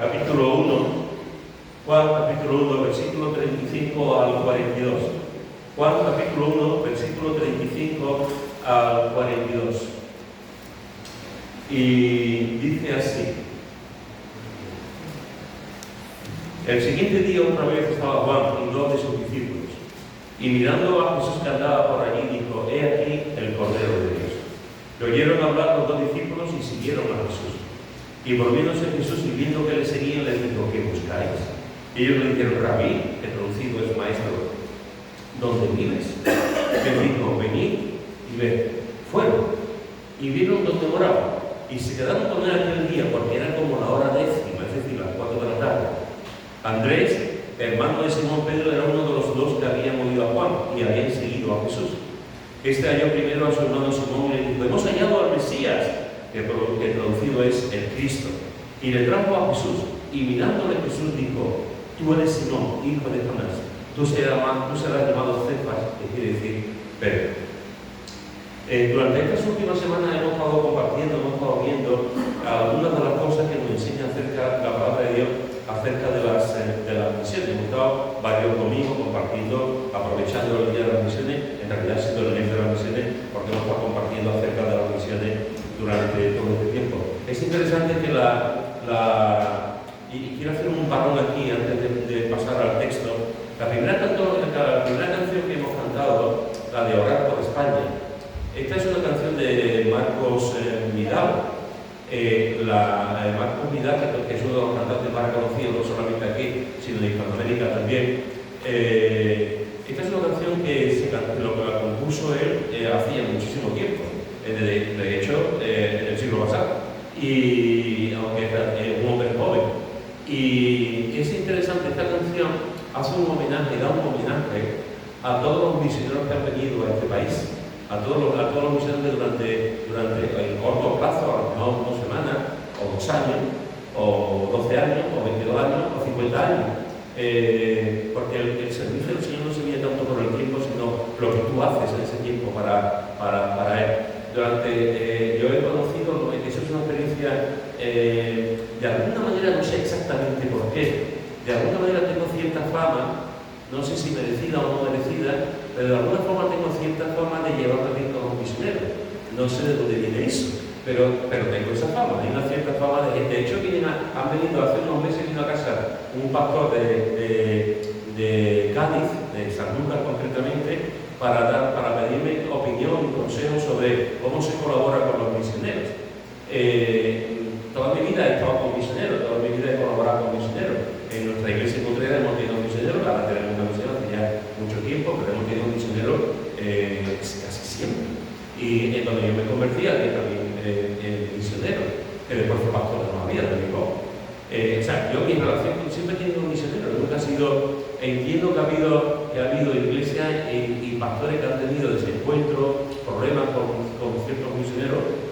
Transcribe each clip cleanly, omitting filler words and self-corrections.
capítulo 1, Juan capítulo 1, versículo 35 al 42. Juan capítulo 1, versículo 35 al 42. Y dice así: el siguiente día otra vez estaba Juan y dos de sus discípulos, y mirando a Jesús que andaba por allí, dijo: he aquí el Cordero de Dios. Le oyeron hablar los dos discípulos y siguieron a Jesús. Y volviéndose Jesús y viendo que le seguían, les dijo: ¿qué buscáis? Y ellos le dijeron: Rabí, que traducido es maestro, ¿dónde vives? Les dijo: venid y ved. Fueron y vieron donde moraba, y se quedaron con él aquel día, porque era como la hora décima, es decir, las 4 de la tarde. Andrés, hermano de Simón Pedro, era uno de los dos que habían oído a Juan y habían seguido a Jesús. Este halló primero a su hermano Simón y le dijo: hemos hallado al Mesías, que traducido es el Cristo. Y le trajo a Jesús, y mirándole Jesús dijo: tú eres Simón, hijo de Jonás, tú serás llamado Cefas, que quiere decir Pedro. Durante estas últimas semanas hemos estado compartiendo, hemos estado viendo algunas de las cosas que nos enseña acerca de la palabra de Dios, acerca de las misiones. Hemos estado varios domingos compartiendo, aprovechando el día de las misiones, en realidad siendo el mes de las misiones, porque hemos estado compartiendo acerca de las misiones durante todo este tiempo. Es interesante que y quiero hacer un parón aquí antes de pasar al texto. La primera canción que hemos cantado, la de Orar por España, esta es una canción de Marcos Vidal. Marcos Vidal, que es uno de los cantantes más conocidos, no solamente aquí, sino en Hispanoamérica también. Esta es una canción que lo que la compuso él hacía muchísimo tiempo, de hecho, en el siglo pasado, y aunque es un hombre joven. Y es interesante, esta canción hace un homenaje, da un homenaje a todos los misioneros que han venido a este país, a todos los misioneros durante el corto plazo, a lo mejor 2 semanas, o 2 años, o 12 años, o 22 años, o 50 años. Porque el servicio del Señor no se mide tanto por el tiempo, sino lo que tú haces en ese tiempo para Él. Yo he conocido, eso es una experiencia, de alguna manera, no sé exactamente por qué, de alguna manera tengo cierta fama, no sé si merecida o no merecida, pero de alguna forma tengo cierta fama de llevarme bien con los misioneros. No sé de dónde viene eso, pero tengo esa fama, hay una cierta fama de gente. De hecho, han venido hace unos meses, vino a casa un pastor de Cádiz, de San Lucas concretamente, para pedirme opinión y consejo sobre cómo se colabora con los misioneros. Toda mi vida he estado con misioneros, toda mi vida he colaborado con misioneros. En nuestra iglesia en Contreras hemos tenido misioneros, ahora tenemos una misión hace ya mucho tiempo, pero hemos tenido misioneros casi siempre. Y cuando yo me convertí, había también misioneros, que después fue pastor de la vida, de mi voz. Yo mi relación siempre he tenido misioneros, nunca ha sido. Entiendo que ha habido iglesias y pastores que han tenido desencuentros, problemas con ciertos misioneros,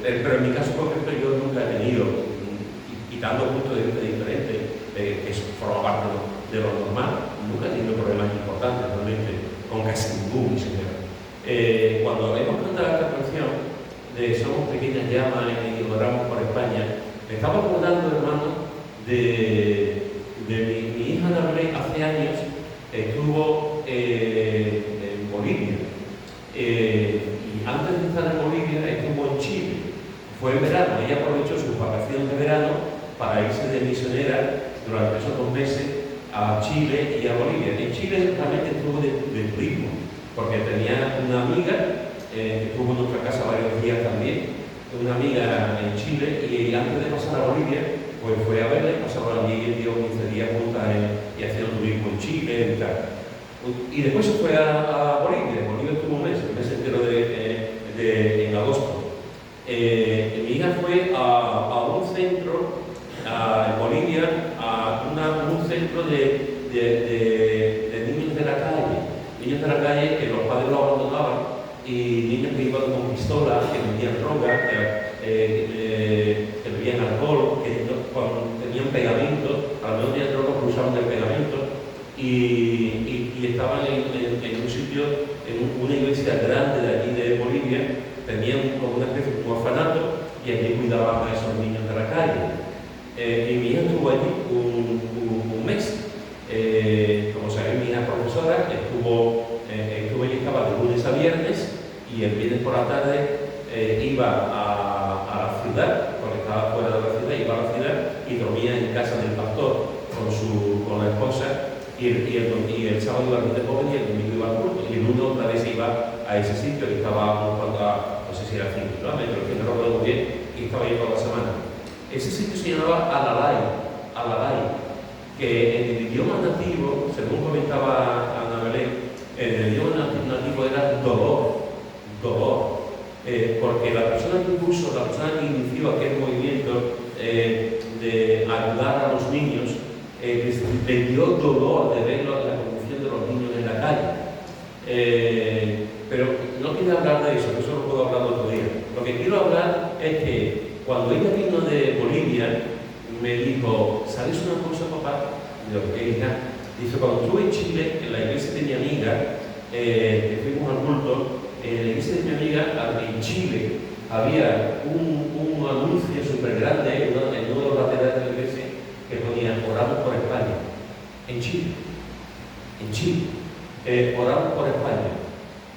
pero en mi caso concreto yo nunca he tenido, quitando puntos de vista diferentes, que eso forma parte de lo normal, nunca he tenido problemas importantes realmente con casi ningún misionero. Cuando hemos cantado esta canción de Somos Pequeñas Llamas y Oramos por España, me estaba acordando, hermano, de mi hija Darlene. Hace años estuvo en Bolivia, y antes de estar en Bolivia estuvo en Chile. Fue en verano, ella aprovechó sus vacaciones de verano para irse de misionera durante esos 2 meses a Chile y a Bolivia. En Chile realmente estuvo de turismo, porque tenía una amiga que estuvo en nuestra casa varios días también, una amiga en Chile, y antes de pasar a Bolivia, pues fue a verla, pasaron allí 10 o 15 días juntas y hacían turismo en Chile y tal. Y después se fue a Bolivia. En Bolivia estuvo un mes entero en agosto. Mi hija fue a un centro en Bolivia, un centro de niños de la calle, que los padres lo abandonaban, y niños que iban con pistolas, que vendían droga, que bebían alcohol, que cuando tenían pegamento, a lo mejor tenían droga, pero usaban el pegamento, y estaban en un sitio, en una iglesia grande de allí de Bolivia, tenían como una especie de orfanato, y allí cuidaban a esos niños de la calle. Y mi hija estuvo allí un mes. Como sabéis, mi hija profesora estuvo allí, estaba de lunes a viernes, y el viernes por la tarde iba a la ciudad, porque estaba fuera de la ciudad, iba a la ciudad y dormía en casa del pastor con la esposa, y el sábado iba al de joven y el domingo iba al culto, y el lunes otra vez iba a ese sitio que estaba no sé si era 5 kilómetros, que no recuerdo bien, y estaba ahí toda la semana. Ese sitio se llamaba Alalai, que en el idioma nativo, según comentaba Ana Belén, en el idioma nativo era dolor, porque la persona que inició aquel movimiento de ayudar a los niños, le dio dolor de ver la condición de los niños en la calle. Pero no quiero hablar de eso, que eso lo puedo hablar otro día. Lo que quiero hablar es que cuando ella vino de Bolivia, me dijo, ¿sabes una cosa, papá? Digo, ¿qué, hija? Dice, cuando estuve en Chile, en la iglesia de mi amiga, que fuimos al culto, en la iglesia de mi amiga, en Chile, había un anuncio súper grande en uno de los laterales de la iglesia que ponía, oramos por España. En Chile. Oramos por España.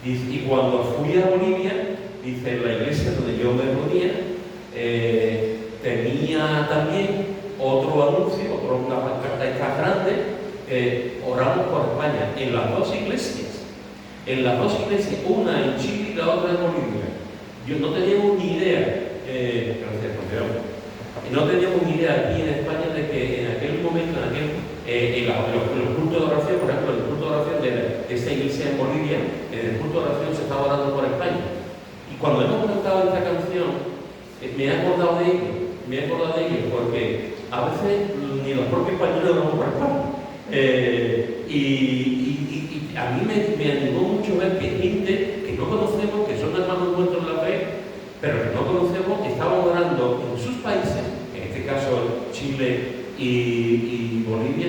Dice, y cuando fui a Bolivia, dice, en la iglesia donde yo me reunía, tenía también otro anuncio, una pancarta esta grande, oramos por España, en las dos iglesias, una en Chile y la otra en Bolivia. Yo no teníamos ni idea, no teníamos ni idea aquí en España de que en aquel momento, en los cultos de oración, por ejemplo, en el culto de oración de esta iglesia en Bolivia, en el culto de oración se estaba orando por España. Y cuando hemos cantado esta canción, me he acordado de ello, porque a veces ni los propios españoles oramos por España. Y a mí me animó mucho ver que gente que no conocemos, que son hermanos nuestros en la fe, pero que no conocemos, estaban orando en sus países, en este caso Chile y Bolivia,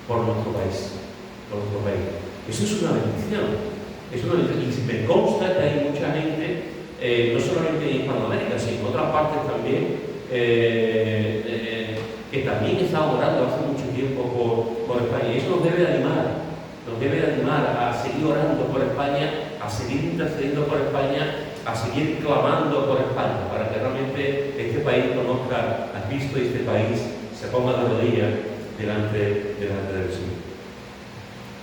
por nuestro país. Eso es una bendición. Y me consta que hay mucha gente, no solamente en Hispanoamérica, sino en otras partes también, que también están orando hace mucho tiempo por España. Y eso nos debe animar a seguir orando por España, a seguir intercediendo por España, a seguir clamando por España, para que realmente este país conozca a Cristo y este país se ponga de rodillas delante del Señor.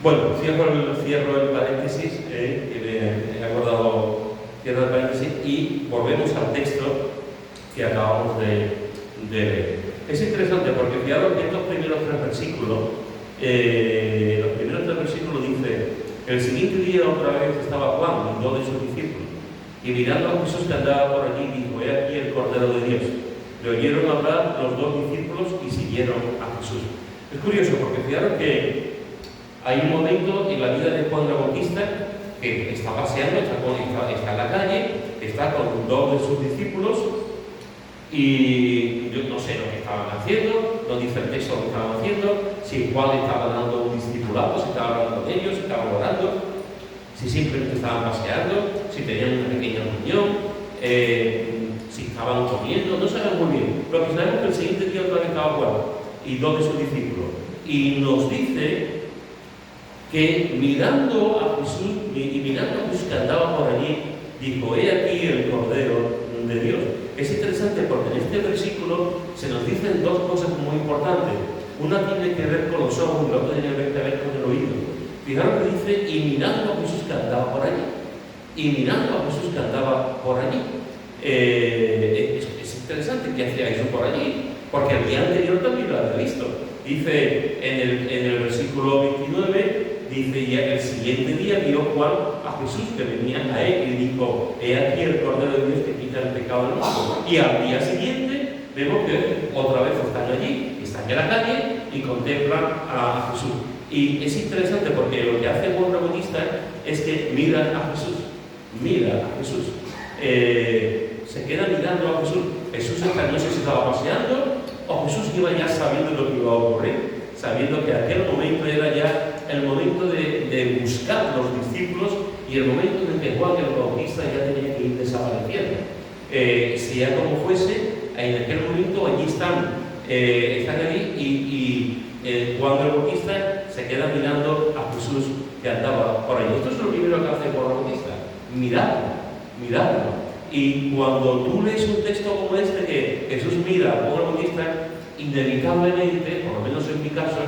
Bueno, cierro el paréntesis, he acordado, cierro el paréntesis y volvemos al texto que acabamos de leer. Es interesante porque fijaros que estos primeros tres versículos, dice, el siguiente día otra vez estaba Juan y dos de sus discípulos, y mirando a Jesús que andaba por allí, dijo, he aquí el Cordero de Dios. Le oyeron hablar los dos discípulos y siguieron a Jesús. Es curioso porque fijaros que hay un momento en la vida de Juan el Bautista que está paseando, está en la calle, está con dos de sus discípulos, y yo no sé lo que estaban haciendo, no dice el texto lo que estaban haciendo, si Juan estaba dando un discipulado, si estaba hablando con ellos, si estaban orando, si simplemente estaban paseando, si tenían una pequeña reunión, si estaban comiendo, no sabemos muy bien. Lo que sabemos es que el siguiente día otra vez estaba Juan y dos de sus discípulos. Y nos dice que mirando a Jesús que andaba por allí, dijo, he aquí el Cordero de Dios. Es interesante porque en este versículo se nos dicen dos cosas muy importantes. Una tiene que ver con los ojos y la otra tiene que ver con el oído. Fijaros que dice, y mirando a Jesús que andaba por allí. Es interesante que hacía eso por allí, porque el día anterior también lo había visto. Dice en el versículo 29, dice, y el siguiente día vio Juan a Jesús que venía a él y dijo, he aquí el Cordero de Dios que quita el pecado del mundo. Y al día siguiente vemos que otra vez están allí, están en la calle y contemplan a Jesús. Y es interesante porque lo que hace Juan Bautista es que mira a Jesús. Se queda mirando a Jesús. Jesús no sé si estaba paseando o Jesús iba ya sabiendo lo que iba a ocurrir, sabiendo que aquel momento era ya el momento de buscar los discípulos y el momento en que Juan el Bautista ya tenía que ir desapareciendo. Sea como fuese, en aquel momento allí están están allí y Juan el Bautista se queda mirando a Jesús que andaba por ahí. Esto es lo primero que hace Juan el Bautista, mirarlo. Y cuando tú lees un texto como este que Jesús mira a Juan el Bautista, inevitablemente, por lo menos en mi caso,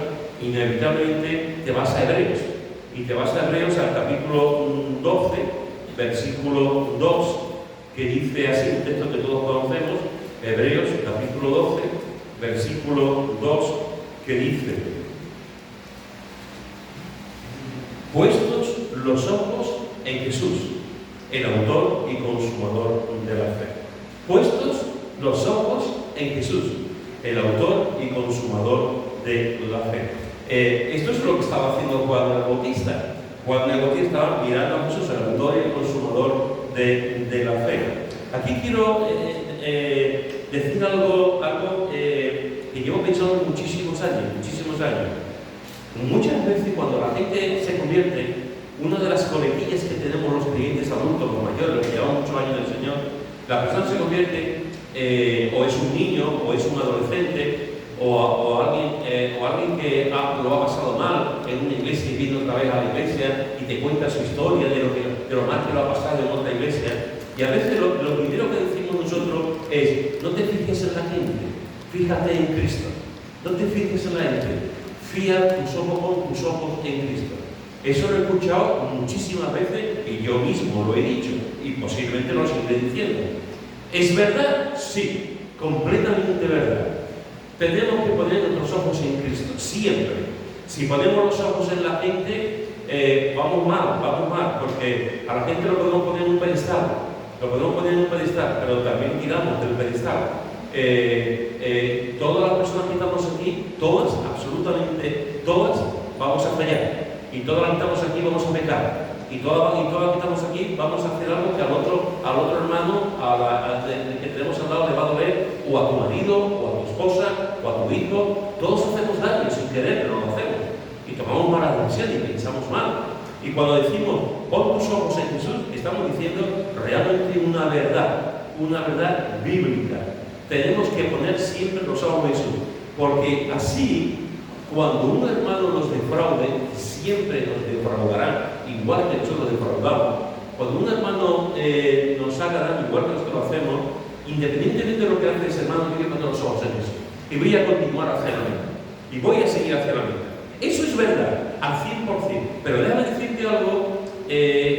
inevitablemente te vas a Hebreos. Y te vas a Hebreos al capítulo 12, versículo 2, que dice así, un texto que todos conocemos, Hebreos, capítulo 12, versículo 2, que dice: puestos los ojos en Jesús, el autor y consumador de la fe. Puestos los ojos en Jesús, el autor y consumador de la fe. Esto es lo que estaba haciendo Juan el Bautista. Juan el Bautista estaba mirando a Jesús, el autor y el consumador de la fe. Aquí quiero decir algo que llevo pensando muchísimos años. Muchas veces cuando la gente se convierte, una de las coletillas que tenemos los creyentes adultos, los mayores, los que llevan muchos años del Señor, la persona se convierte, o es un niño, o es un adolescente, o alguien que lo ha pasado mal en una iglesia y viene otra vez a la iglesia y te cuenta su historia de lo mal que lo ha pasado en otra iglesia. Y a veces lo primero que decimos nosotros es: no te fijes en la gente, fíjate en Cristo. No te fijes en la gente, fía tus ojos con tus ojos en Cristo. Eso lo he escuchado muchísimas veces y yo mismo lo he dicho y posiblemente lo seguiré diciendo. ¿Es verdad? Sí, completamente verdad. Tenemos que poner nuestros ojos en Cristo, siempre. Si ponemos los ojos en la gente, vamos mal, porque a la gente lo podemos poner en un pedestal, pero también tiramos del pedestal. Todas las personas que estamos aquí, todas, absolutamente todas, vamos a fallar. Y todas las que estamos aquí vamos a pecar. Y todas las que estamos aquí vamos a hacer algo que al otro hermano, que tenemos al lado, le va a doler, o a tu marido, o a tu esposa, o a tu hijo. Todos hacemos daño sin querer, pero lo hacemos. Y tomamos malas decisiones y pensamos mal. Y cuando decimos pon tus ojos en Jesús, estamos diciendo realmente una verdad bíblica. Tenemos que poner siempre los ojos en Jesús, porque así, cuando un hermano nos defraude, siempre nos defraudará, igual que nosotros defraudamos. Cuando un hermano nos haga daño, igual que nosotros lo hacemos, independientemente de lo que hace ese hermano, tiene que poner los ojos en Jesús. Y voy a continuar hacia la meta. Y voy a seguir hacia la meta. Eso es verdad, al 100%. Pero déjame decirte algo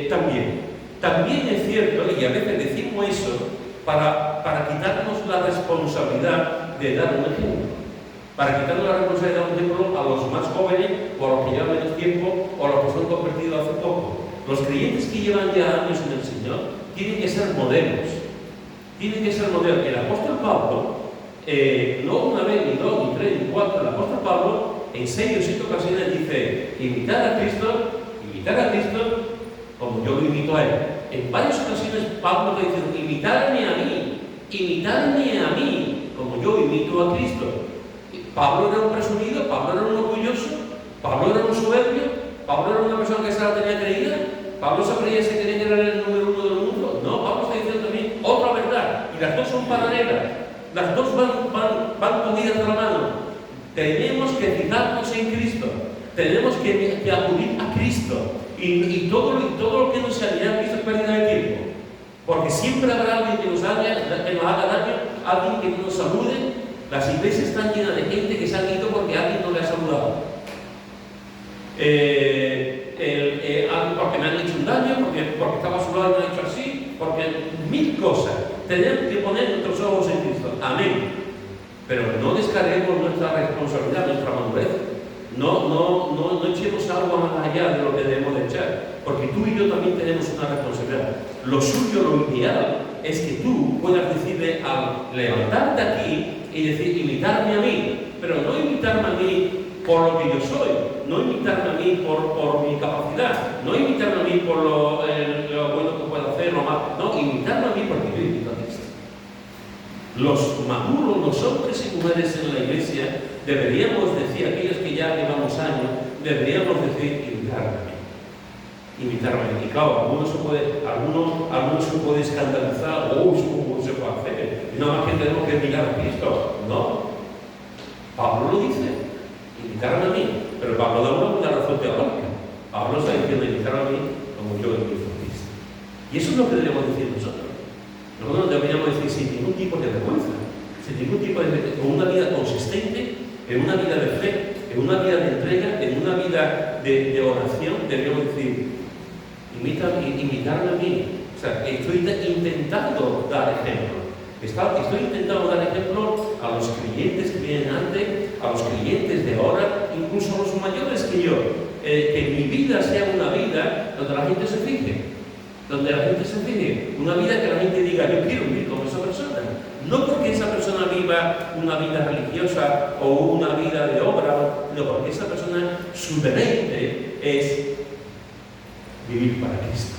también. También es cierto, y a veces decimos eso para quitarnos la responsabilidad de dar un ejemplo. Para quitarnos la responsabilidad de un ejemplo a los más jóvenes, o a los que llevan menos tiempo, o a los que se han convertido hace poco. Los creyentes que llevan ya años en el Señor tienen que ser modelos. El apóstol Pablo, no una vez, ni dos, ni tres, ni cuatro, el apóstol Pablo en 6 o 7 ocasiones dice: imitar a Cristo como yo lo imito a él. En varias ocasiones Pablo le dice: imitadme a mí como yo imito a Cristo. Pablo era un presumido, Pablo era un orgulloso, Pablo era un soberbio, Pablo era una persona que se la tenía creída, Pablo se creía que era el número 1 del mundo. No, Pablo está diciendo también otra verdad, y las dos son paralelas, las dos van cogidas de la mano. Tenemos que fijarnos en Cristo, tenemos que acudir a Cristo, y todo lo que nos aliena a Cristo es pérdida de tiempo, porque siempre habrá alguien que nos haga daño, alguien que no nos salude. Las iglesias están llenas de gente que se han ido porque alguien no le ha saludado. Porque me han hecho un daño, porque estaba a su lado y me han hecho así, porque mil cosas. Tenemos que poner nuestros ojos en Cristo. Amén. Pero no descarguemos nuestra responsabilidad, nuestra madurez. No echemos algo más allá de lo que debemos de echar, porque tú y yo también tenemos una responsabilidad. Lo suyo, lo ideal, es que tú puedas decirle al levantarte aquí y decir: imitarme a mí, pero no imitarme a mí por lo que yo soy, no imitarme a mí por mi capacidad, no imitarme a mí por lo bueno que puedo hacer, lo malo, no, imitarme a mí porque yo imito a Cristo. Los maduros, los hombres y mujeres en la iglesia, deberíamos decir, aquellos que ya llevamos años, deberíamos decir: imitarme a mí. Y claro, algunos se puede escandalizar: ¿cómo se puede hacer? Nada más que tenemos que mirar a Cristo. No. Pablo lo dice, invitaron a mí, pero Pablo da una razón teológica. Pablo está diciendo, invitaron a mí como yo invito a Cristo. Y eso es lo que debemos decir nosotros. Nosotros deberíamos decir sin ningún tipo de vergüenza, sin ningún tipo de... con una vida consistente, en una vida de fe, en una vida de entrega, en una vida de oración, deberíamos decir, invitarme a mí. O sea, estoy intentando dar ejemplo. Estoy intentando dar ejemplo a los creyentes que vienen antes, a los creyentes de ahora, incluso a los mayores que yo. Que mi vida sea una vida donde la gente se fije. Donde la gente se fije. Una vida que la gente diga, yo quiero vivir como esa persona. No porque esa persona viva una vida religiosa o una vida de obra, no, porque esa persona, su deleite es vivir para Cristo.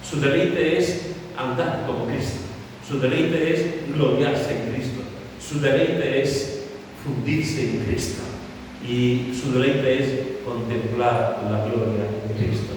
Su deleite es andar como Cristo. Su deleite es gloriarse en Cristo. Su deleite es fundirse en Cristo. Y su deleite es contemplar la gloria de Cristo.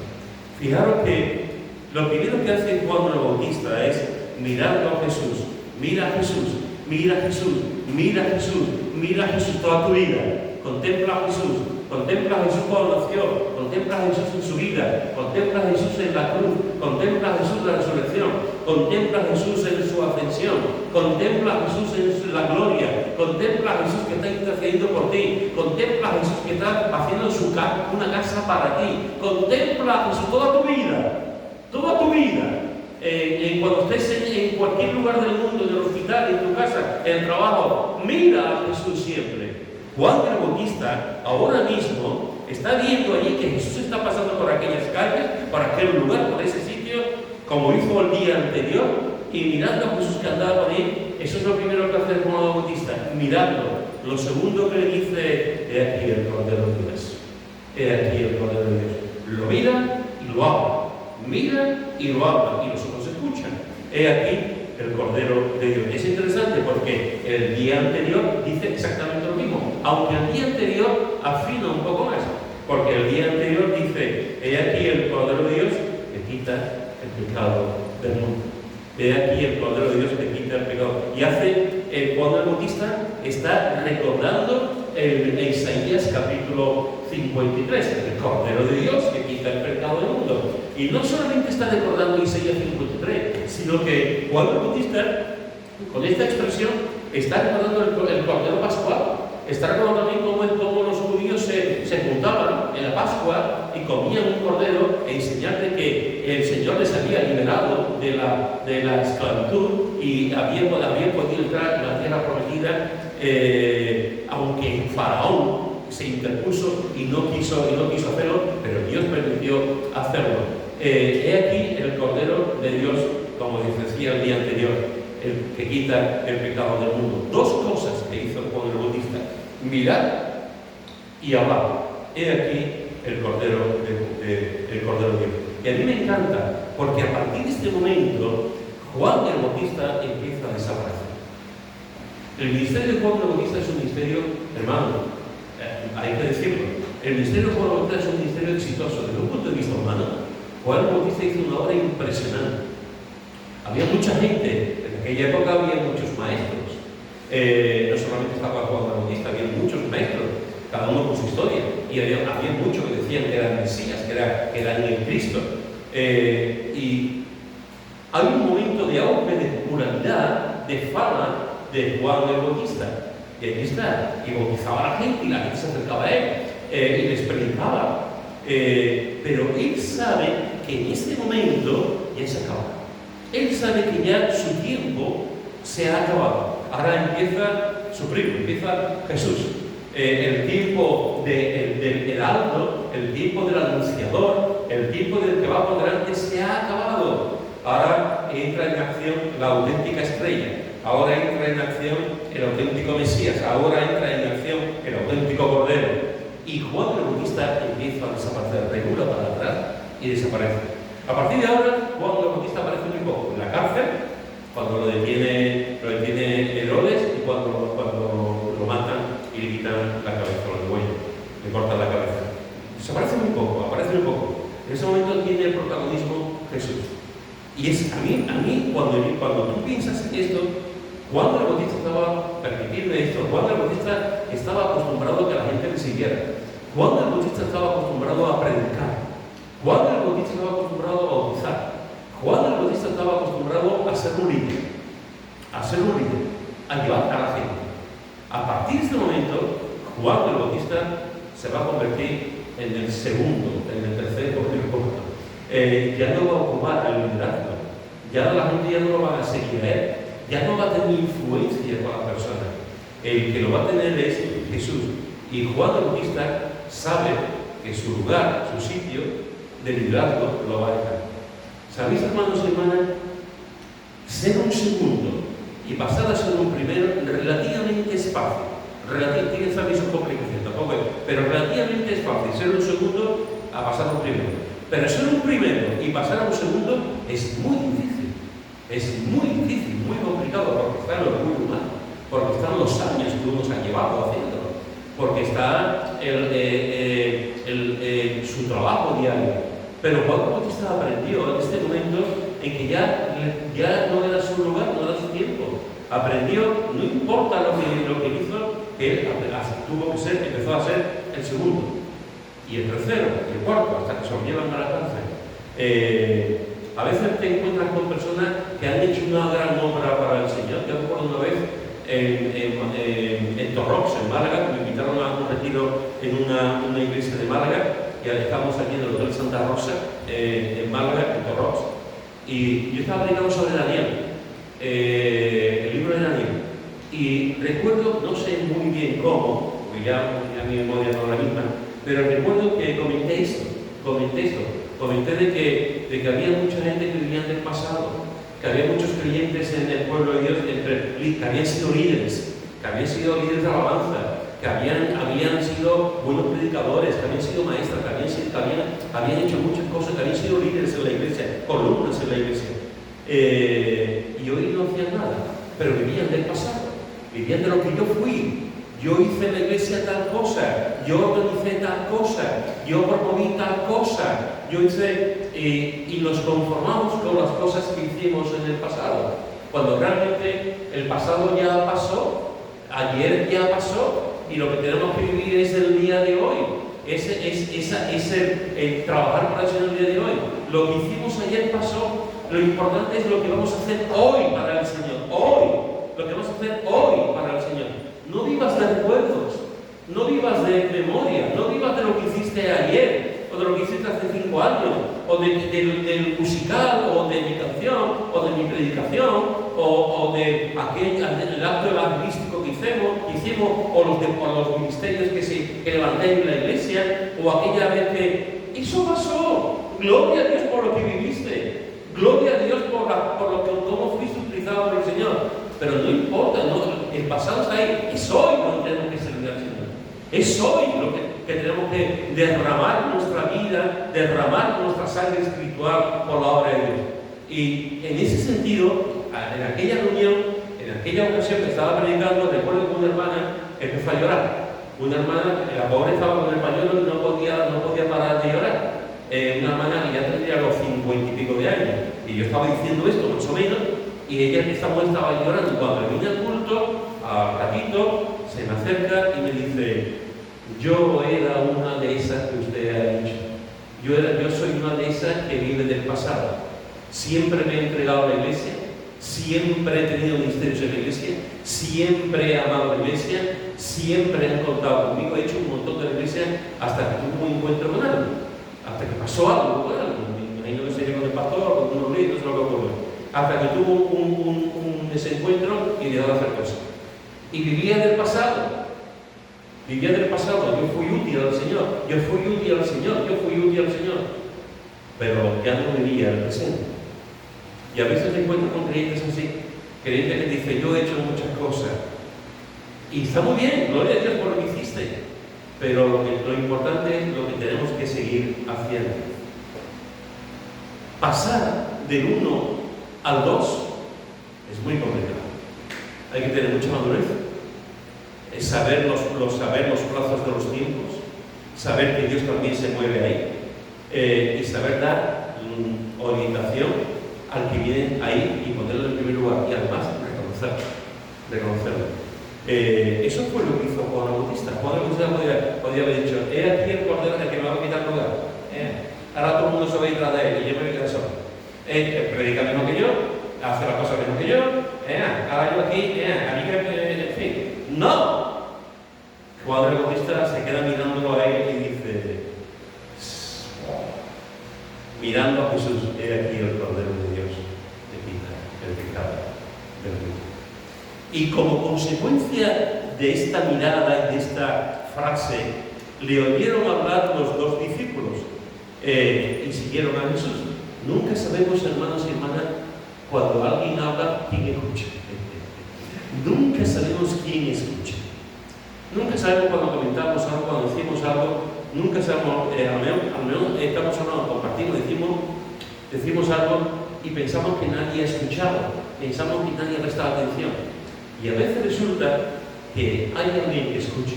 Fijaros que lo primero que hace Juan el Bautista es mirando a Jesús. Mira a Jesús, mira a Jesús, mira a Jesús, mira a Jesús toda tu vida. Contempla a Jesús. Contempla a Jesús cuando nació, contempla a Jesús en su vida, contempla a Jesús en la cruz, contempla a Jesús en la resurrección, contempla a Jesús en su ascensión, contempla a Jesús en la gloria, contempla a Jesús que está intercediendo por ti, contempla a Jesús que está haciendo una casa para ti, contempla a Jesús toda tu vida, toda tu vida. Cuando estés en cualquier lugar del mundo, en el hospital, en tu casa, en el trabajo, mira a Jesús siempre. Juan el Bautista ahora mismo está viendo allí que Jesús está pasando por aquellas calles, por aquel lugar, por ese sitio, como hizo el día anterior, y mirando a Jesús que andaba por ahí. Eso es lo primero que hace Juan el Bautista, mirando. Lo segundo que le dice, he aquí el Cordero de Dios. He aquí el Cordero de Dios. Lo mira y lo habla. Mira y lo habla, y los otros escuchan. He aquí el Cordero de Dios. Es interesante porque el día anterior dice exactamente lo mismo, aunque el día anterior afina un poco más, porque el día anterior dice, he aquí el Cordero de Dios que quita el pecado del mundo. He aquí el Cordero de Dios que quita el pecado. Y Juan el Bautista está recordando en Isaías capítulo 53, el Cordero de Dios que quita el pecado del mundo. Y no solamente está recordando Isaías 53, sino que Juan el Bautista, con esta expresión, está recordando el Cordero Pascual. Está recordando también cómo los judíos se juntaban en la Pascua y comían un cordero en señal de que el Señor les había liberado de la esclavitud y había podido entrar en la tierra prometida, aunque Faraón se interpuso y no quiso hacerlo, pero Dios permitió hacerlo. He aquí el Cordero de Dios, como decía el día anterior, el que quita el pecado del mundo. Dos cosas que hizo Juan el Bautista: mirar y hablar. He aquí el Cordero de Dios. Y a mí me encanta, porque a partir de este momento Juan el Bautista empieza a desaparecer. El ministerio de Juan el Bautista es un ministerio, hermano, hay que decirlo, el ministerio de Juan el Bautista es un ministerio exitoso desde un punto de vista humano. Juan el Bautista hizo una obra impresionante. Había mucha gente, en aquella época había muchos maestros. No solamente estaba Juan el Bautista, había muchos maestros, cada uno con su historia. Y había muchos que decían que eran Mesías, que eran el Cristo. Y hay un momento de auge, de popularidad, de fama de Juan el Bautista. Y aquí está, y bautizaba a la gente, y la gente se acercaba a él, y les predicaba. Pero él sabe que en este momento ya se acaba. Él sabe que ya su tiempo se ha acabado. Ahora empieza su primo, empieza Jesús. El tiempo del heraldo, el tiempo del anunciador, el tiempo del que va por delante se ha acabado. Ahora entra en acción la auténtica estrella. Ahora entra en acción el auténtico Mesías. Ahora entra en acción el auténtico Cordero. Y Juan el Bautista empieza a desaparecer, regula para atrás y desaparece. A partir de ahora, Juan el Bautista aparece muy poco en la cárcel, cuando lo detiene Herodes y cuando lo matan y le quitan la cabeza, lo degüellan, le cortan la cabeza. Desaparece muy poco, aparece muy poco. En ese momento tiene el protagonismo Jesús. Y es a mí cuando tú piensas en esto, Juan el Bautista estaba permitiendo esto, Juan el Bautista estaba acostumbrado a que la gente le siguiera. Juan el Bautista estaba acostumbrado a predicar. Juan el Bautista estaba acostumbrado a bautizar. Juan el Bautista estaba acostumbrado a ser un líder. A llevar a la gente. A partir de este momento, Juan el Bautista se va a convertir en el segundo, en el tercero, en el cuarto. Ya no va a ocupar el liderazgo. Ya la gente ya no lo va a seguir a él. Ya no va a tener influencia con la persona. El que lo va a tener es Jesús. Y Juan el Bautista sabe que su lugar, su sitio de liderazgo lo va a dejar. ¿Sabéis, hermanos y hermanas? Ser un segundo y pasar a ser un primero relativamente es fácil. Tiene también sus complicaciones, tampoco es, pero relativamente es fácil ser un segundo a pasar a un primero. Pero ser un primero y pasar a un segundo es muy difícil. Es muy difícil, muy complicado, porque está el orgullo humano, porque están los años que uno se ha llevado haciéndolo, porque está su trabajo diario. Pero Juan Bautista aprendió en este momento en que ya no era su lugar, no era su tiempo. Aprendió, no importa lo que hizo, que él empezó a ser el segundo, y el tercero, y el cuarto, hasta que se lo llevan a la cárcel. A veces te encuentras con personas que han hecho una gran obra para el Señor. Yo recuerdo una vez en Torrox, en Málaga, que me invitaron a un retiro en una iglesia de Málaga. Ya estamos aquí en el Hotel Santa Rosa, en Málaga, en Torrox. Y yo estaba predicando sobre Daniel, el libro de Daniel. Y recuerdo, no sé muy bien cómo, porque ya mi memoria no es la misma, pero recuerdo que comenté esto. Comenté de que había mucha gente que vivía del pasado, que había muchos creyentes en el pueblo de Dios que habían sido líderes de alabanza, que habían sido buenos predicadores, que habían sido maestros, que habían hecho muchas cosas, que habían sido líderes en la iglesia, columnas en la iglesia. Y hoy no hacían nada, pero vivían del pasado, vivían de lo que yo fui. Yo hice en la iglesia tal cosa, yo organicé tal cosa, yo promoví tal cosa, yo hice y nos conformamos con las cosas que hicimos en el pasado. Cuando realmente el pasado ya pasó, ayer ya pasó, y lo que tenemos que vivir es el día de hoy. Es el trabajar para el Señor el día de hoy. Lo que hicimos ayer pasó, lo importante es lo que vamos a hacer hoy para el Señor. Hoy, lo que vamos a hacer hoy para el Señor. No vivas de recuerdos, no vivas de memoria, no vivas de lo que hiciste ayer, o de lo que hiciste hace 5 años, o del musical, o de mi canción, o de mi predicación, o de el acto evangelístico que hicimos, o los ministerios que levanté en la iglesia, o aquella vez que... Eso pasó. Gloria a Dios por lo que viviste. Gloria a Dios por cómo fuiste utilizado por el Señor. Pero no importa, el pasado está ahí. Es hoy lo que tenemos que servir al Señor. Es hoy lo que tenemos que derramar nuestra vida, derramar nuestra sangre espiritual por la obra de Dios. Y en ese sentido, en aquella reunión, en aquella ocasión que estaba predicando, recuerdo que una hermana empezó a llorar. Una hermana, la pobre estaba con el pañuelo y no podía parar de llorar. Una hermana que ya tendría los 50 y pico de años. Y yo estaba diciendo esto más o menos. Y esta mujer estaba llorando. Cuando termina el culto, al ratito, se me acerca y me dice: yo era una de esas que usted ha dicho. Yo soy una de esas que vive del pasado. Siempre me he entregado a la iglesia, siempre he tenido ministerios en la iglesia, siempre he amado la iglesia, siempre han contado conmigo, he hecho un montón de la iglesia hasta que tuve un encuentro con algo, hasta que pasó algo con algo. Me imagino que sería con el pastor, con unos libros, lo que ocurrió. Hasta que tuvo un desencuentro y dejó de hacer cosas. Y vivía del pasado. Yo fui útil al Señor. Pero ya no vivía el presente. Y a veces te encuentras con creyentes así. Creyentes que dicen: yo he hecho muchas cosas. Y está muy bien, gloria a Dios por lo que hiciste. Pero lo importante es lo que tenemos que seguir haciendo. Pasar del 1 al 2 es muy complicado. Hay que tener mucha madurez. Es saber los plazos de los tiempos, saber que Dios también se mueve ahí, y saber dar orientación al que viene ahí y ponerlo en primer lugar, y además reconocerlo. Eso fue lo que hizo Juan el Bautista. Juan el Bautista podía haber dicho: he aquí el cordero que me va a quitar el lugar. Ahora todo el mundo se va a ir tras de él y yo me voy a quedar solo. Predica menos que yo, hace las cosas menos que yo, ahora yo aquí, a mí que, en fin. ¡No! Juan el Bautista se queda mirándolo a él y dice, mirando a Jesús: he aquí el cordero de Dios que quita el pecado del mundo. Y como consecuencia de esta mirada y de esta frase, le oyeron hablar los dos discípulos y siguieron a Jesús. Nunca sabemos, hermanos y hermanas, cuando alguien habla, quién escucha. Nunca sabemos quién escucha. Nunca sabemos cuando comentamos algo, cuando decimos algo. Nunca sabemos, al menos estamos hablando, compartimos, decimos algo y pensamos que nadie ha escuchado, pensamos que nadie ha prestado atención. Y a veces resulta que hay alguien que escucha,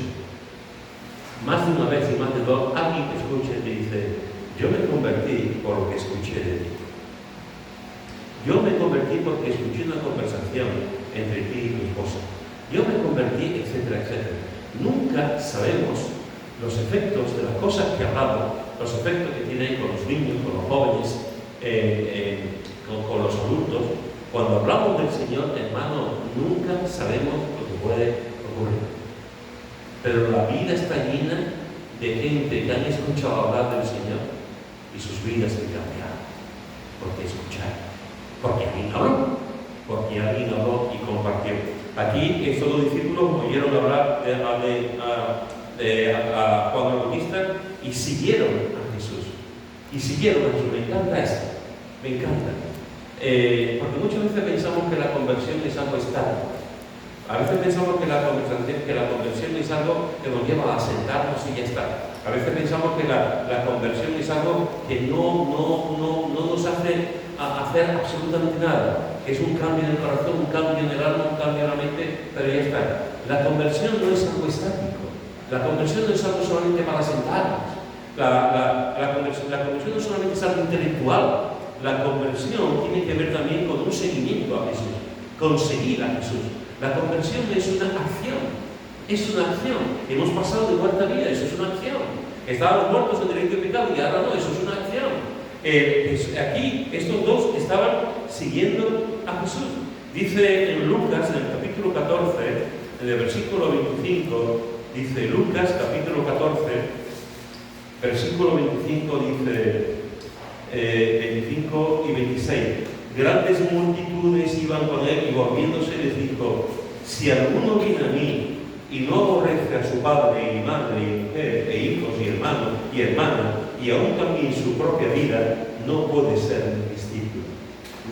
más de una vez y más de dos, alguien que escucha y te dice: yo me convertí por lo que escuché de ti. Yo me convertí porque escuché una conversación entre ti y tu esposa. Yo me convertí, etcétera, etcétera. Nunca sabemos los efectos de las cosas que hablamos, los efectos que tienen con los niños, con los jóvenes, con los adultos. Cuando hablamos del Señor, hermano, nunca sabemos lo que puede ocurrir. Pero la vida está llena de gente que han escuchado hablar del Señor y sus vidas han cambiado. Porque escucharon, porque alguien habló y compartió. Aquí estos dos discípulos oyeron hablar a Juan el Bautista y siguieron a Jesús. Me encanta esto, me encanta. Porque muchas veces pensamos que la conversión es algo estático. A veces pensamos que la conversión es algo que nos lleva a sentarnos y ya está. A veces pensamos que la conversión es algo que no nos hace hacer absolutamente nada. Es un cambio en el corazón, un cambio en el alma, un cambio en la mente, pero ya está. La conversión no es algo estático. La conversión no es algo solamente para sentarnos. La conversión no solamente es algo intelectual. La conversión tiene que ver también con un seguimiento a Jesús, con seguir a Jesús. La conversión es una acción. Es una acción. Hemos pasado de muerte a vida, eso es una acción. Estábamos muertos en delito y pecado y ahora no, eso es una acción. Aquí estos dos estaban siguiendo a Jesús. Dice en Lucas, en el capítulo 14, en el versículo 25, dice Lucas, capítulo 14, versículo 25, dice 25 y 26. Grandes multitudes iban con él y volviéndose les dijo: si alguno viene a mí y no aborrece a su padre y madre y mujer e hijos y hermanos y hermanas y aún también su propia vida, no puede ser mi discípulo.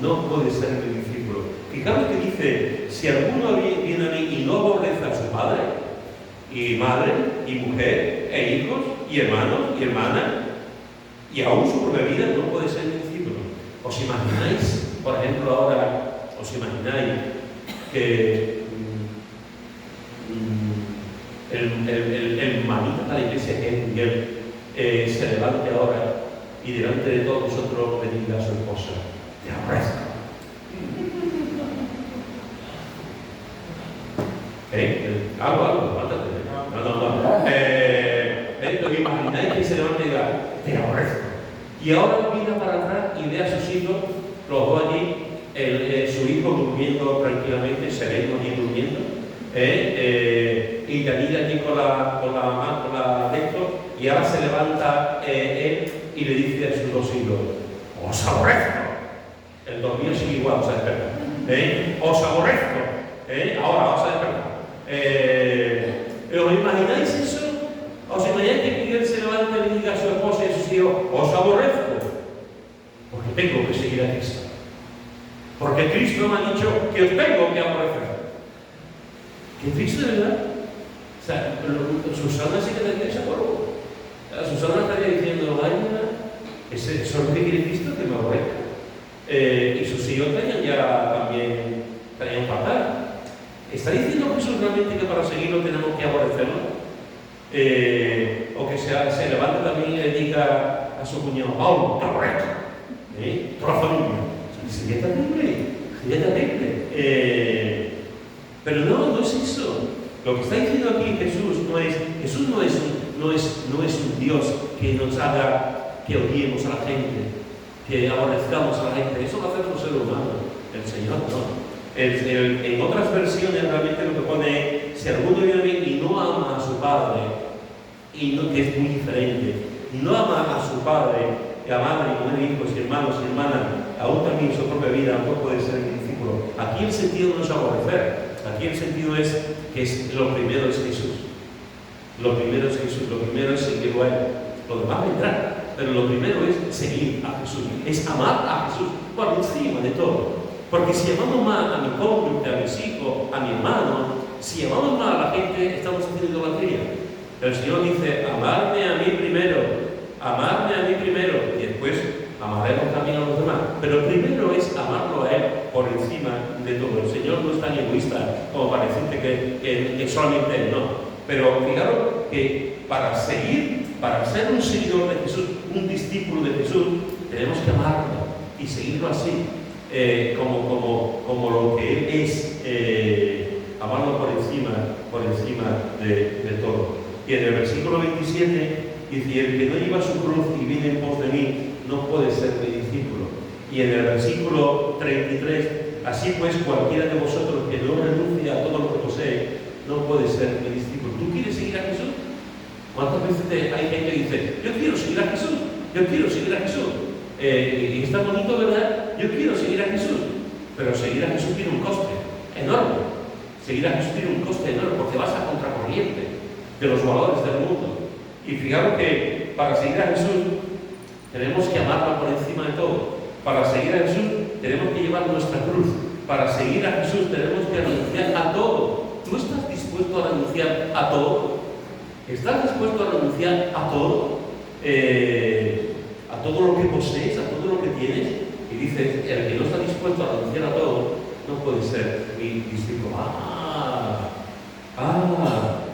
No puede ser mi discípulo. Fijaros que dice: si alguno viene a mí y no aborrece a su padre y madre y mujer e hijos y hermanos y hermanas y aún su propia vida, no puede ser mi discípulo. ¿Os imagináis, por ejemplo, ahora, que el manita de la iglesia, que es Miguel, se levante ahora y delante de todos nosotros le diga a su esposa: te aborrezco? Algo, levántate. No. ¿Lo imagináis que se levante y diga: te aborrezco? Y ahora mira para atrás y ve a sus hijos, los dos allí, su hijo durmiendo tranquilamente, sereno allí durmiendo, y Daniel allí con la dentro, y ahora se levanta él y le dice a sus dos hijos: os aborrezco. El dormir sigue igual, se desperta. Os aborrezco. Ahora vas a despertar. ¿Os imagináis eso? ¿Os imagináis que Miguel se levante y le diga a su esposa y a sus hijos: os aborrezco? Porque tengo que seguir a Cristo. Porque Cristo me ha dicho que os tengo que aborrecer. Qué triste, ¿verdad? O sea, Susana sí que tendría ese acuerdo. Susana estaría diciendo: vaya, eso es lo que quiere Cristo, que me aborrezca. Y sus hijos también estarían fatal. ¿Está diciendo Jesús realmente que para seguirlo tenemos que aborrecerlo? O que se levante también y le diga a su cuñado: Paulo, te aborrezco. Toda la familia. Sería terrible. Pero no es eso. Lo que está diciendo aquí Jesús no es un Dios que nos haga que odiemos a la gente, que aborrezcamos a la gente. Eso lo hacemos los seres humanos. El Señor no. En otras versiones realmente lo que pone, si alguno viene a mí y no ama a su padre, que es muy diferente, no ama a su padre, a madre, mujer, hijos, hermanos y hermanas, aún también su propia vida, no puede ser mi discípulo. Aquí el sentido no es aborrecer, aquí el sentido es que lo primero es Jesús. Lo primero es Jesús, lo primero es seguirlo a Él. Lo demás vendrá, pero lo primero es seguir a Jesús, es amar a Jesús por encima de todo. Porque si amamos más a mi cónyuge, a mis hijos, a mi hermano, si amamos más a la gente, estamos haciendo idolatría. El Señor dice, amarme a mí primero, y después amaremos también a los demás. Pero primero es amarlo a Él por encima de todo. El Señor no es tan egoísta como para decirte que solamente Él, no. Pero fijaros que para ser un seguidor de Jesús, un discípulo de Jesús, tenemos que amarlo y seguirlo así, como lo que Él es, amarlo por encima de todo. Y en el versículo 27 dice, el que no lleva su cruz y viene en pos de mí, no puede ser mi discípulo. Y en el versículo 33, así pues cualquiera de vosotros que no renuncie a todo lo que posee, no puede ser mi discípulo. ¿Tú quieres seguir a Jesús? ¿Cuántas veces hay gente que dice, yo quiero seguir a Jesús, yo quiero seguir a Jesús? Y está bonito, ¿verdad? Yo quiero seguir a Jesús. Pero seguir a Jesús tiene un coste enorme. Seguir a Jesús tiene un coste enorme porque vas a contracorriente de los valores del mundo. Y fijaros que para seguir a Jesús tenemos que amarlo por encima de todo. Para seguir a Jesús tenemos que llevar nuestra cruz. Para seguir a Jesús tenemos que renunciar a todo. ¿Tú estás dispuesto a renunciar a todo? ¿Estás dispuesto a renunciar a todo? A todo lo que posees, a todo lo que tienes. Y dice, el que no está dispuesto a renunciar a todo, no puede ser mi discípulo.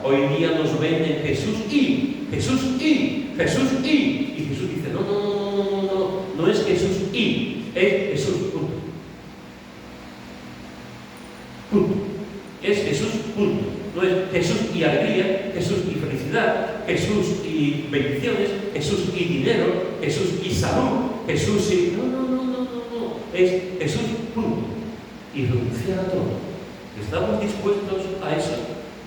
Hoy día nos venden Jesús y. Y Jesús dice, no es Jesús y, es Jesús, punto. Es Jesús, punto. No es Jesús y alegría, Jesús y felicidad, Jesús y bendiciones, Jesús y dinero, Jesús y salud, Jesús y... No. Es Jesús, punto. Y renunciar a todo. ¿Estamos dispuestos a eso?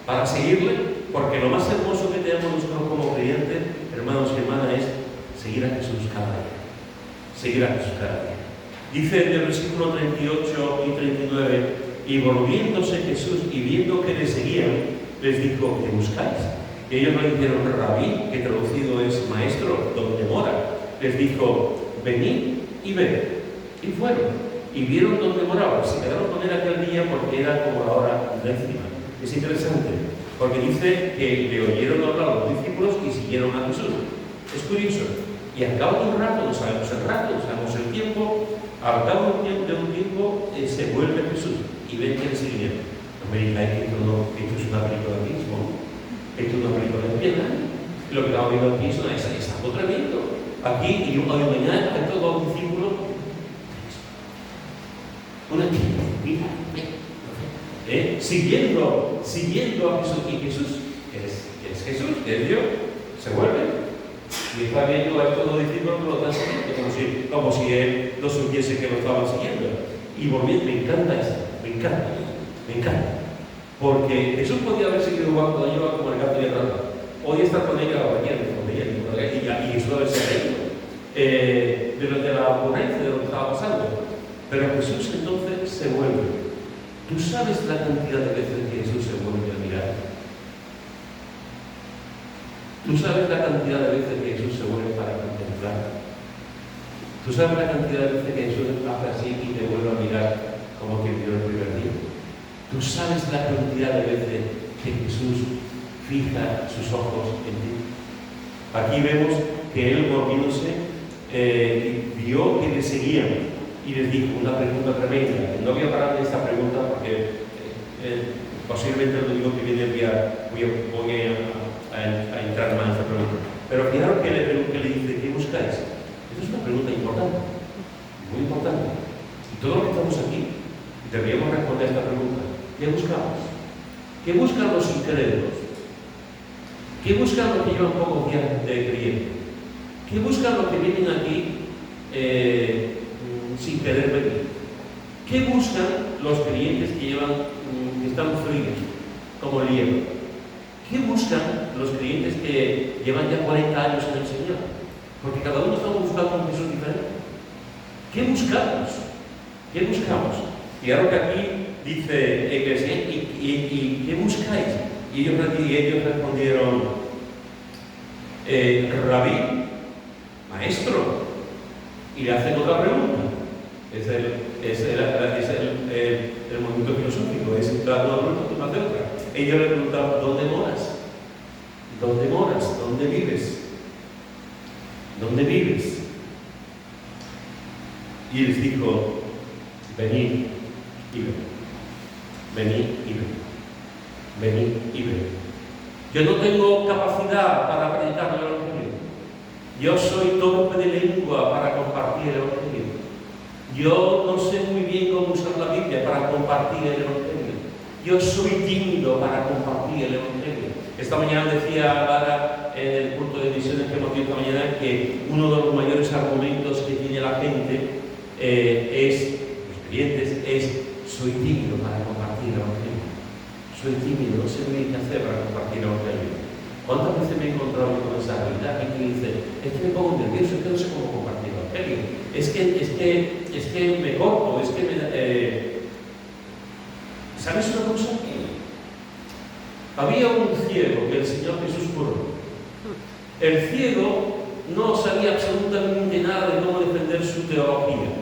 Para seguirle, porque lo más hermoso que tenemos nosotros como creyentes, hermanos y hermanas, es seguir a Jesús cada día. Seguir a Jesús cada día. Dice en el versículo 38 y 39, y volviéndose Jesús y viendo que le seguían, les dijo, ¿qué buscáis? Y ellos le dijeron, Rabí, que traducido es maestro, donde mora. Les dijo, venid y ved. Y fueron. Y vieron dónde moraba. Se quedaron con él aquel día porque era como la hora 10. Es interesante, porque dice que le oyeron hablar a los discípulos y siguieron a Jesús. Es curioso. Y al cabo de un rato, no sabemos el rato, no sabemos el tiempo, al cabo de un tiempo se vuelve Jesús y ven que le siguen. No me digáis que esto es una película de mismo, esto es una película de piedra. Lo que estamos viendo aquí es algo tremendo. Aquí, y hoy mañana, hay todos los discípulos. Una chica, mira, siguiendo a Jesús. Y Jesús es Jesús, que es Dios, se vuelve. Y está viendo a estos dos discípulos que lo están siguiendo, como si él no supiese que lo estaban siguiendo. Y volviendo, me encanta esto, me encanta. Porque Jesús podía haber seguido jugando a llevar como el gato y el rato. Hoy está con ella, y Jesús haberse reído de la ocurrencia de lo que estaba pasando. Pero Jesús entonces se vuelve. ¿Tú sabes la cantidad de veces que Jesús se vuelve a mirar? ¿Tú sabes la cantidad de veces que Jesús se vuelve para contemplar? ¿Tú sabes la cantidad de veces que Jesús hace así y te vuelve a mirar como que vio el primer día? ¿Tú sabes la cantidad de veces que Jesús fija sus ojos en ti? Aquí vemos que él, volviéndose, vio que le seguían y les dijo una pregunta tremenda. No voy a parar de esta pregunta porque posiblemente lo digo que viene voy a entrar más en esta pregunta. Pero fijaros que le dice, ¿qué buscáis? Esto es una pregunta importante, muy importante. Y todos los que estamos aquí deberíamos responder a esta pregunta. ¿Qué buscamos? ¿Qué buscan los incrédulos? ¿Qué buscan los que llevan pocos días de creyente? ¿Qué buscan los que vienen aquí sin querer venir? ¿Qué buscan los creyentes que están fríos, como el hielo? ¿Qué buscan los creyentes que llevan ya 40 años en el Señor? Porque cada uno estamos buscando un Jesús diferente. ¿Qué buscamos? ¿Qué buscamos? Y ahora que aquí dice Iglesia, ¿y qué buscáis? Y ellos respondieron, Rabí, maestro. Y le hacen otra pregunta. Es el momento filosófico, es entrar una pregunta y hacer otra. Ellos le preguntaron, ¿dónde moras? ¿Dónde moras? ¿Dónde vives? ¿Dónde vives? Y les dijo, venid y ved. Venid y ved. Venid y ved. Yo no tengo capacidad para predicar el Evangelio. Yo soy torpe de lengua para compartir el Evangelio. Yo no sé muy bien cómo usar la Biblia para compartir el Evangelio. Yo soy tímido para compartir el Evangelio. Esta mañana decía Lara en el culto de misiones que hemos visto esta mañana que uno de los mayores argumentos que tiene la gente los clientes, soy tímido para compartir el Evangelio. Soy tímido, no sé muy bien qué hacer para compartir el Evangelio. ¿Cuántas veces me he encontrado con esa realidad? Y que dice, es que me pongo nervioso, es que no sé cómo compartir el Evangelio. Es que me corto, es que me... ¿Sabes una cosa? Había un ciego que el Señor Jesús curó. El ciego no sabía absolutamente nada de cómo defender su teología.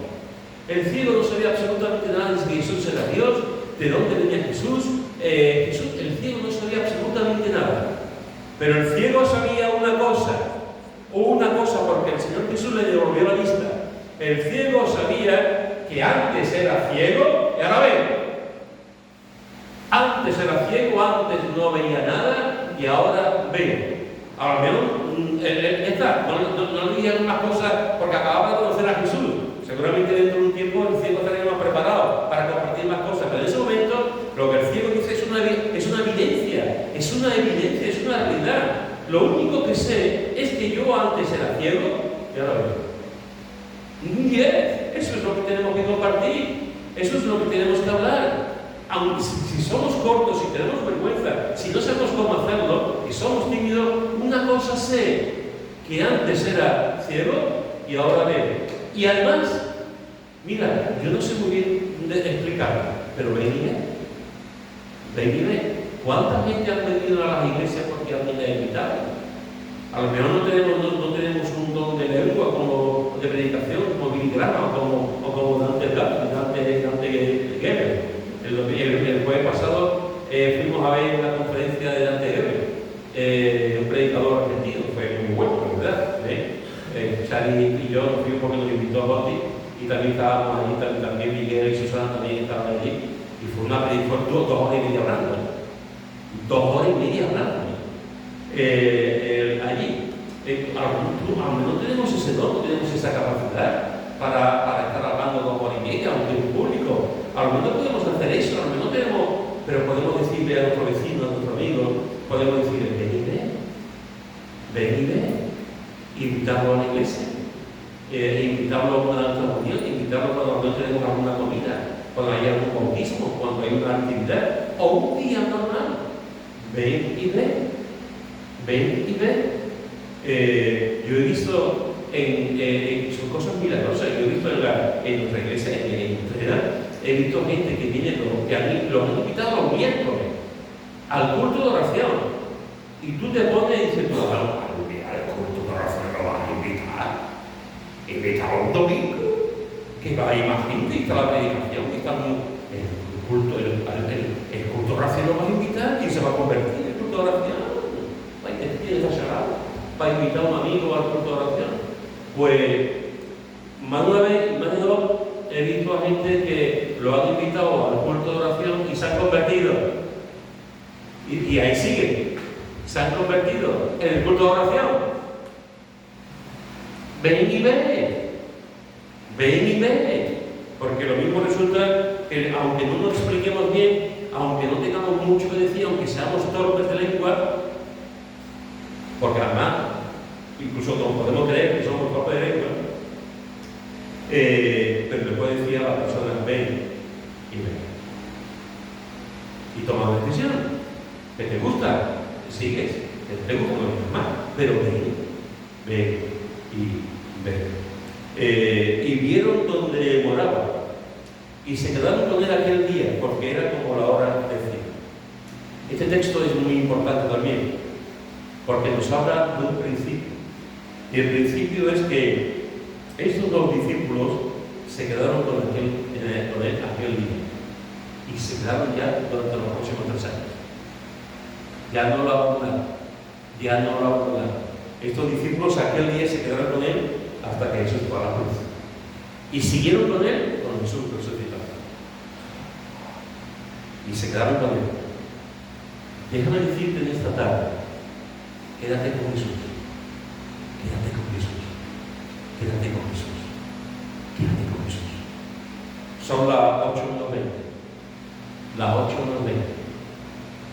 El ciego no sabía absolutamente nada de si Jesús era Dios, de dónde venía Jesús. El ciego no sabía absolutamente nada. Pero el ciego sabía una cosa porque el Señor Jesús le devolvió la vista. El ciego sabía que antes era ciego y ahora ve. Antes era ciego, antes no veía nada y ahora ve. A lo mejor no le digan más cosas porque acababa de conocer a Jesús. Seguramente dentro de un tiempo el ciego estaría más preparado para compartir más cosas, pero en ese momento lo que el ciego dice es una evidencia, es una realidad. Lo único que sé es que yo antes era ciego y ahora veo. Y eso es lo que tenemos que compartir, eso es lo que tenemos que hablar. Aunque si somos cortos, si tenemos vergüenza, si no sabemos cómo hacerlo, y somos tímidos, una cosa sé, que antes era ciego y ahora veo. Y además, mira, yo no sé muy bien explicarlo, pero ven y ve. ¿Cuánta gente ha venido a las iglesias porque alguien le ha invitado? A lo mejor no tenemos un don de lengua como de predicación, como Billy Graham o como Dante Gebel. El jueves pasado fuimos a ver una conferencia de Dante Gebel, un predicador argentino, fue muy bueno, ¿verdad? Charlie y yo fuimos porque nos invitó a Bondi y también estábamos allí, también Miguel y Susana también estaban allí y fue 2 horas y media hablando. 2 horas y media hablando allí. A lo mejor no tenemos ese don, no tenemos esa capacidad para estar hablando 2 horas y media, aunque en público. A lo mejor no podemos hacer eso, a lo mejor no tenemos, pero podemos decirle a nuestro vecino, a nuestro amigo, podemos decirle, ven y ve. Invitarlo a la iglesia, invitarlo a una reunión, invitarlo cuando no tenemos alguna comida, cuando hay algún bautismo, cuando hay una actividad, o un día normal. Ven y ve. Yo he visto son cosas milagrosas. Yo he visto en nuestra iglesia, he visto gente que viene, que los han invitado los miércoles al culto de oración. Y tú te pones y dices, al culto de oración lo vas a invitar. Invita un domingo, que va a ir más gente y está la predicación, que está el culto de oración lo vas a invitar. ¿Quién se va a convertir en el culto de oración? ¿Quién está cerrado para invitar a un amigo al culto de oración? Pues más de una vez y más de 2 he visto a gente que lo han invitado al culto de oración y se han convertido. Y ahí siguen. Se han convertido en el culto de oración. Ven y ve. Porque lo mismo resulta que, aunque no nos expliquemos bien, aunque no tengamos mucho que decir, aunque seamos torpes de lengua, porque además, incluso no podemos creer que somos torpes de lengua, pero le puede decir a la persona, ven y ven. Y toma una decisión. Que te gusta, sigues. Que te gusta, no es más. Pero ven y ven. Y vieron donde moraba. Y se quedaron con él aquel día, porque era como la hora de cena. Este texto es muy importante también, porque nos habla de un principio. Y el principio es que estos dos discípulos se quedaron con él aquel día. Y se quedaron ya durante los próximos 3 años. Ya no lo abandonaron. Estos discípulos aquel día se quedaron con él hasta que Jesús fue a la cruz. Y siguieron con él, con Jesús resucitado. Y se quedaron con él. Déjame decirte en esta tarde, quédate con Jesús. Quédate con Jesús. Quédate con Jesús. Quédate con Jesús. Son las 8:20. Las 8:20.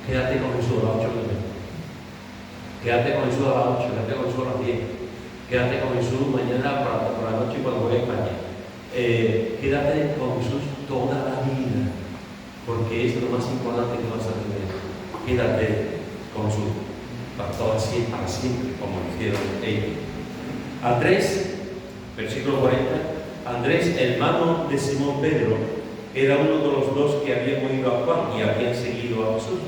Quédate con Jesús a las 8:20. Quédate con Jesús a las 8, quédate con Jesús a las 10. Quédate con Jesús mañana por la noche cuando voy a España. Quédate con Jesús toda la vida, porque es lo más importante que vas a tener. Quédate con Jesús para siempre, como hicieron ellos. Andrés, versículo 40, Andrés, hermano de Simón Pedro, era uno de los dos que habían oído a Juan y habían seguido a Jesús.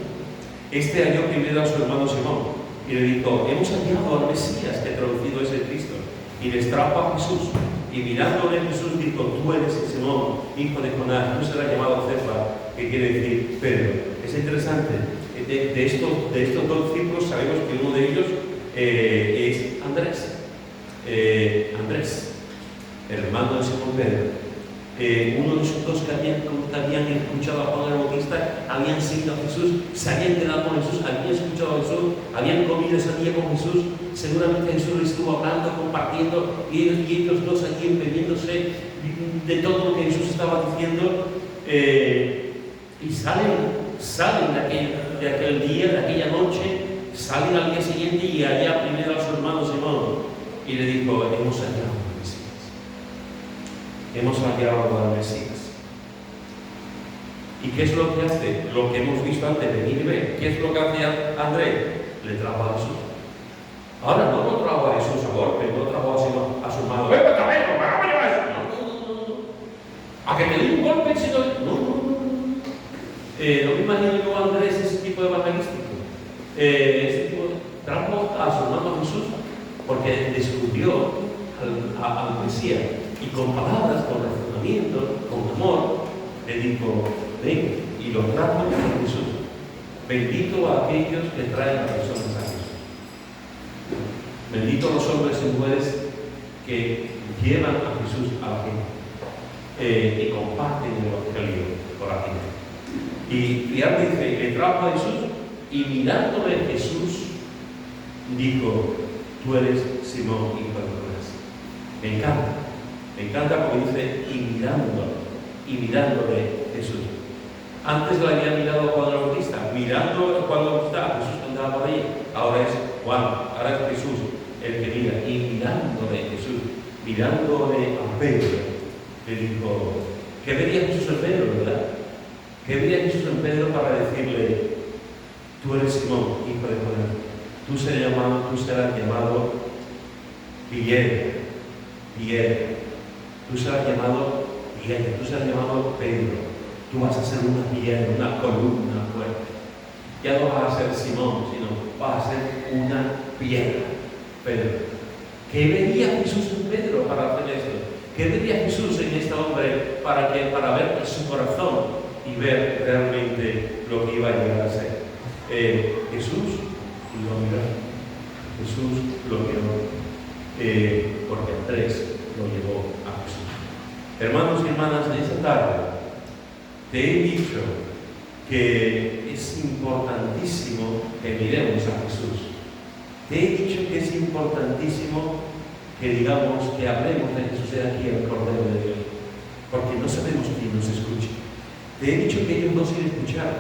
Este halló primero a su hermano Simón y le dijo, hemos hallado al Mesías, que traducido es el Cristo, y les trajo a Jesús. Y mirándole Jesús dijo, tú eres Simón, hijo de Jonás, tú serás llamado Cefas, que quiere decir Pedro. Es interesante, de estos dos discípulos sabemos que uno de ellos es Andrés. Andrés, hermano de Simón Pedro. Uno de esos dos que habían escuchado a Juan el Bautista, habían seguido a Jesús, se habían quedado con Jesús, habían escuchado a Jesús, habían comido ese día con Jesús. Seguramente Jesús les estuvo hablando, compartiendo, y ellos dos allí embebiéndose de todo lo que Jesús estaba diciendo, y salen de aquel día, de aquella noche, salen al día siguiente y allá primero a su hermano Simón, y le dijo, hemos hallado al Mesías. Hemos hallado al Mesías. ¿Y qué es lo que hace? Lo que hemos visto antes, venir y ver. ¿Qué es lo que hace Andrés? Le trajo a Jesús. Ahora no lo trajo a Jesús a golpe, no lo trajo a su hermano. ¡Ven, vamos a llevar eso! No. A que te dé un golpe, si no. No me imagino yo a Andrés ese tipo de evangelístico. Ese tipo trajo a su hermano Jesús porque descubrió al Mesías. Y con palabras, con razonamiento, con amor, le dijo, ven, y lo trajo a Jesús. Bendito a aquellos que traen a personas a Jesús. Bendito a los hombres y mujeres que llevan a Jesús a la gente y comparten el Evangelio con la gente. Y fíjate, dice, le trajo a Jesús y mirándole Jesús dijo, tú eres Simón, hijo de Jonás. Me encanta porque dice, y mirándole Jesús. Antes le había mirado a Juan el Bautista, mirando a Juan el Bautista, a Jesús que andaba por ahí. Ahora es Juan, ahora es Jesús el que mira. Y mirándole Jesús, mirándole a Pedro, le dijo, ¿qué vería Jesús en Pedro, verdad? ¿Qué vería Jesús en Pedro para decirle, tú eres Simón, hijo de Jonás, tú serás llamado Pierre, tú serás llamado Pedro, tú vas a ser una piedra, una columna fuerte. Ya no vas a ser Simón, sino vas a ser una piedra, Pedro. ¿Qué vería Jesús en Pedro para hacer esto? ¿Qué vería Jesús en este hombre para ver su corazón y ver realmente lo que iba a llegar a ser? Jesús lo miró. Jesús lo miró porque Andrés lo llevó a Jesús. Hermanos y hermanas, en esta tarde te he dicho que es importantísimo que miremos a Jesús. Te he dicho que es importantísimo que digamos, que hablemos de Jesús de aquí, el Cordero de Dios, porque no sabemos quién nos escucha. Te he dicho que ellos no sin escuchar,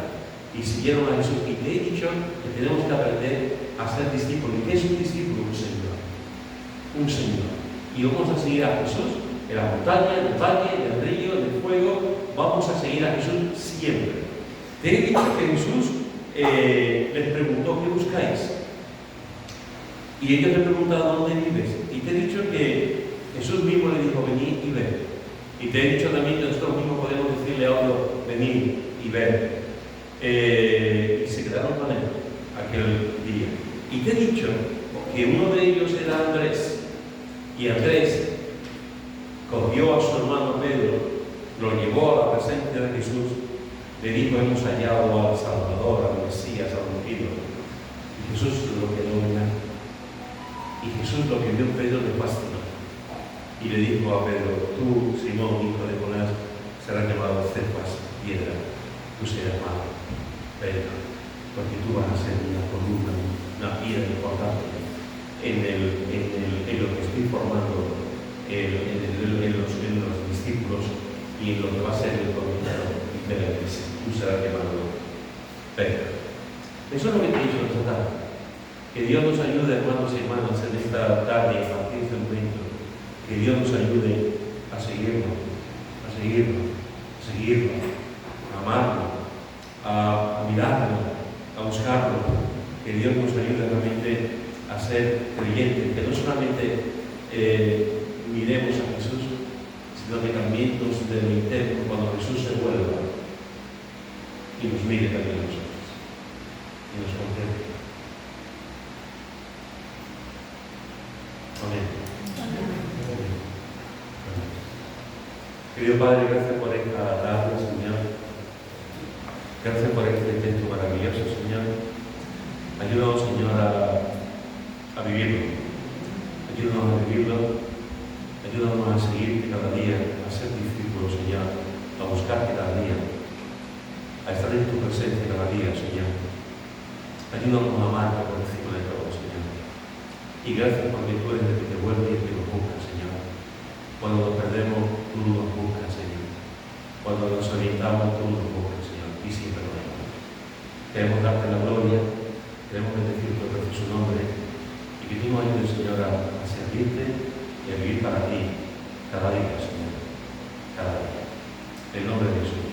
y siguieron a Jesús. Y te he dicho que tenemos que aprender a ser discípulos. ¿Y qué es un discípulo? Un Señor. Un Señor. Y vamos a seguir a Jesús en la montaña, en el valle, en el río, en el fuego. Vamos a seguir a Jesús siempre. Te he dicho que Jesús les preguntó: ¿qué buscáis? Y ellos le preguntaron: ¿dónde vives? Y te he dicho que Jesús mismo le dijo: venid y ved. Y te he dicho también que nosotros mismos podemos decirle a otro: venid y ved. Y se quedaron con él aquel día. Y te he dicho que uno de ellos era Andrés. Y Andrés cogió a su hermano Pedro, lo llevó a la presencia de Jesús, le dijo: hemos hallado al Salvador, al Mesías, al ungido. Y Jesús lo quedó mirando. Y Jesús, lo que vio Pedro, le fascinó. Y le dijo a Pedro: tú, Simón, hijo de Jonás, serás llamado Cefas, piedra. Tú serás llamado Pedro, porque tú vas a ser una columna, una piedra importante en lo que estoy formando en los discípulos y en lo que va a ser el coordinador de la iglesia. Tú serás llamado Pedro. Eso es lo que te he dicho esta tarde. Que Dios nos ayude, hermanos y hermanas, en esta tarde, a partir de este momento. Que Dios nos ayude a seguirlo, a seguirlo, a seguirlo, a amarlo, a mirarlo, a buscarlo. Que Dios nos ayude realmente a ser creyentes, que no solamente miremos a Jesús, sino que también nos deleitemos cuando Jesús se vuelva y nos mire también a nosotros y nos contemple. Amén. Querido Padre, gracias por esta tarde, Señor. Gracias por este texto maravilloso, Señor. Ayúdanos, Señor, a vivirlo. Ayúdanos a vivirlo. Ayúdanos a seguirte cada día, a ser discípulos, Señor, a buscarte cada día, a estar en tu presencia cada día, Señor. Ayúdanos a amarte por encima de todo, Señor. Y gracias porque tú eres el que te vuelve y el que nos busca, Señor. Cuando nos perdemos, tú nos buscas, Señor. Cuando nos orientamos, tú nos buscas, Señor. Y siempre lo haremos. Queremos darte la gloria, queremos bendecir tu precioso nombre y que tú nos ayudes, Señor, a servirte y a vivir para ti cada día, Señor. Cada día. En el nombre de Jesús.